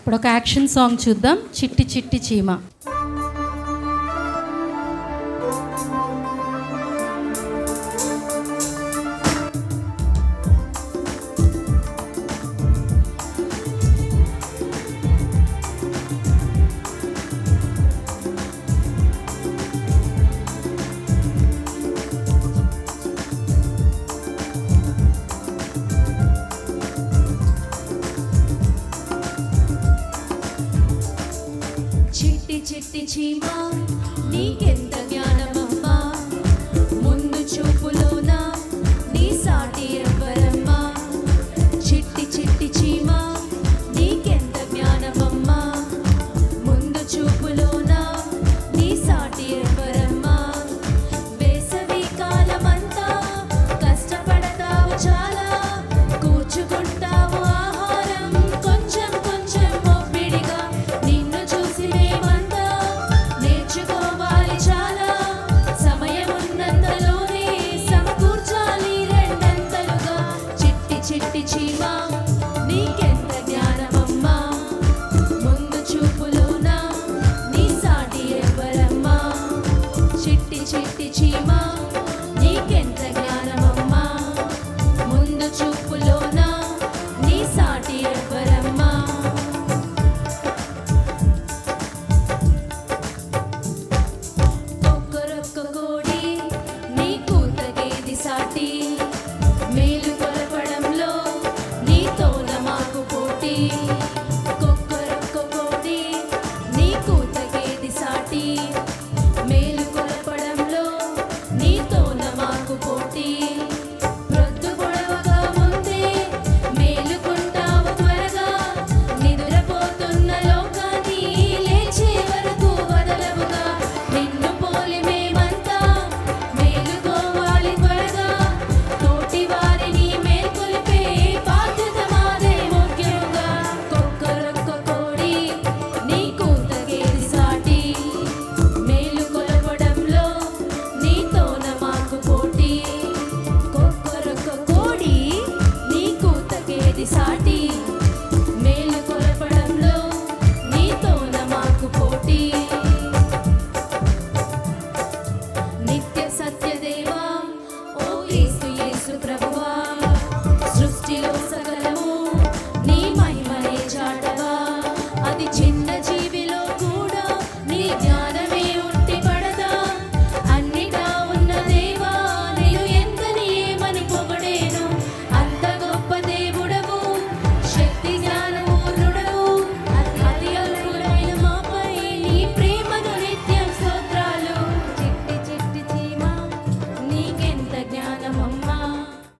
ఇప్పుడు ఒక action song చూద్దాం. చిట్టి చిట్టి చీమ. చిట్టి చిట్టి చీమ నీకెంత జ్ఞానమమ్మా, ముందు చూపులోన నీ సాటి ఎవ్వరమ్మా. చిట్టి చిట్టి చీమ నీకెంత జ్ఞానమమ్మా, ముందు చూపులోన నీ సాటి ఎవ్వరమ్మా. వేసవి కాలమంతా కష్టపడతావు చాలా, కూర్చుకుంటావు ఆహారం కొంచెం కొంచెం మొబ్బిడిగా. నిన్ను చూసి మేమంతా నేర్చుకోవాలి చాలా, సమయమున్నంతలోనే సమకూర్చాలి రెండంతలుగా. చిట్టి చిట్టి చీమ నీకెంత జ్ఞానమమ్మా, ముందు చూపులోన నీ సాటి ఎవ్వరమ్మా. చిట్టి చిట్టి చీమ నీకెంత జ్ఞానమమ్మా, ముందు చూపులోన నీ సాటి ఎవ్వరమ్మా. ఒక్కరొక్క కోడి నీ కూతకేది సాటి, మేలు కొలపడంలో నీతోన మాకు పోటీ. ఒక్కరొక్క కోడి నీ కూతకేది సాటి, మేలు కొలపడంలో నీతోన మాకు పోటీ. ప్రొద్దు పొడవగా ముందే మేలుకుంటావు త్వరగా, నిదురపోతున్న లోకాన్ని లేచే వరకు వదలవుగా. నిన్ను పోలి మేమంతా మేలుకోవాలి త్వరగా, తోటి వారిని మేల్కొలిపే బాధ్యత మాదే ముఖ్యంగా. కొక్కరొక్క కోడి నీ కూతకేది సాటి, మేలు కొలపడంలో నీతోన మాకు పోటీ. కొక్కరొక్క కోడి నీ కూతకేది సాటి, మేలు కొలపడంలో నీతోన మాకు పోటీ. నిత్య సత్యదేవా ఓ క్రీస్తు యేసు ప్రభువా, సృష్టిలో సకలము నీ మహిమనే చాటవా. అది చిన్న